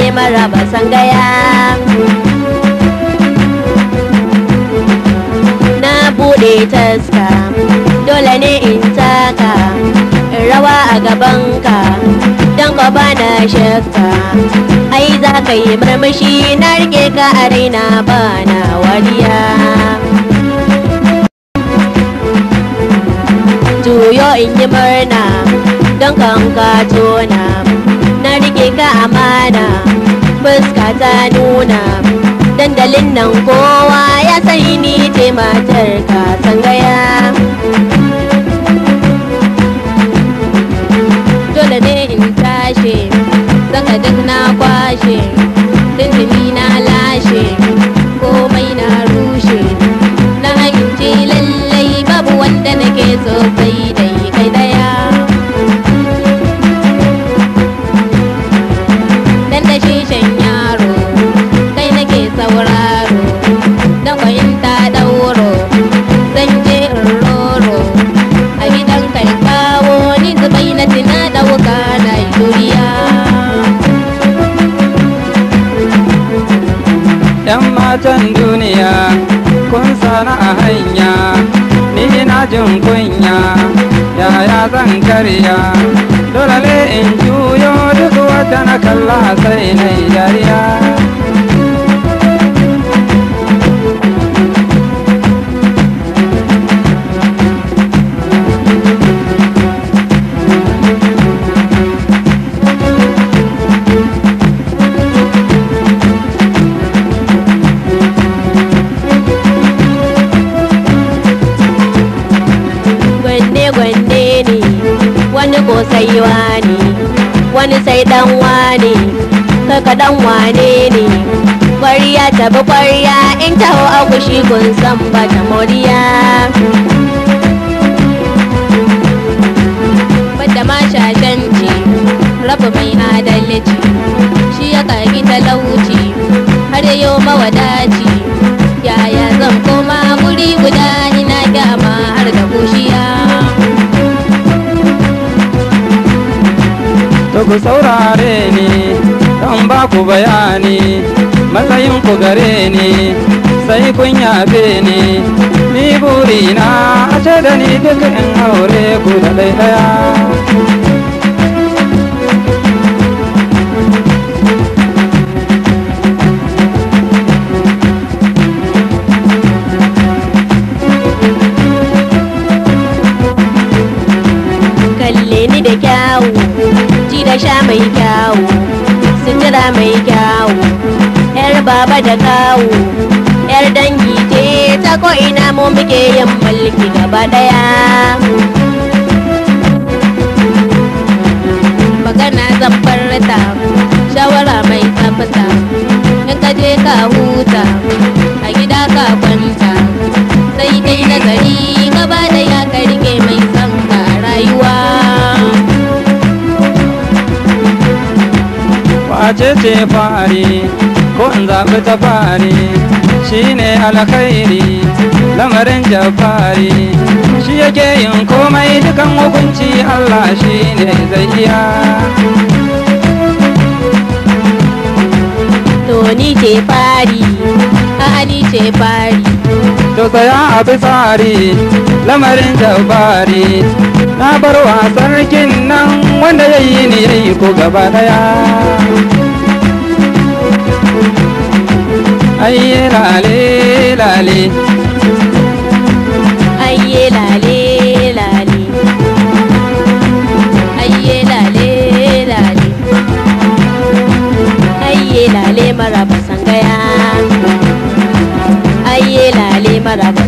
lale maraba sangaya. Na bude taska dole ne in taka rawa a gabanka don ka bana shakka. Ai za ka yi murmushi na rike ka a raina bana wariya. Juyo in yi murna don kan ka tona, na rike ka amana fuska ta nuna. Dandalin nan kowa ya sani ni ce matar ka sangaya. Dole ne in tashi saka duk na kwashe, tuntuni na lashe komai na rushe. Na hanci lallai babu wanda nake so sai dai kai daya. Dan da shishan yaro kai nake sauraro, dan fahimta dauro zan je in roro. A gidan kai kawo ni zubai na tina dauka na yuriya. Yan matan duniya kun sana a hanya, ni na jin kunya yaya zan karya. Dole ne in juyo duk wata na kalla sai na yi dariya. Gwanne ne wani ko sai wani, wani sai dan wani, kaka dan wane ne. Ƙwarya ta bi ƙwarya in taho a kushi kun san ba ta moriya. Bada ma shashanci rabu mai adalci, shi ya kagi talauci har yayo mawadaci. Yaya zan koma guri guda ina kyama har da kushiya. To ku saurare ni don ba ku bayani, matsayin ku gare ni sai kun yabe ni. Ni burina a ce da ni duka in aure ku da ɗaya. Kalle ni da kyawu, ji da sha mai kyawu, sutura mai kyawu, yar baba da kawu, yar dangi ce ta ko'ina mu muke yin mulki gaba daya. Magana zan farta shawara mai tsafta, in ka je ka huta a gida ka kwanta, sai dai nazari gaba daya ka rike mai son ka rayuwa. Wace ce fari ko in zaɓi ta fari, shi ne alkhairi lamarin jabari. Shi yake yin komai dukan hukunci Allah shi ne zai iya. To ni ce fari, ni ce fari. To tsaya a bi tsari lamarin jabari, na bar wa sarkin nan wanda ya yi ni ya yi ko gaba daya. Ayye lale lale, ayye lale lale, ayye lale lale, ayye lale maraba sangaya, ayye lale maraba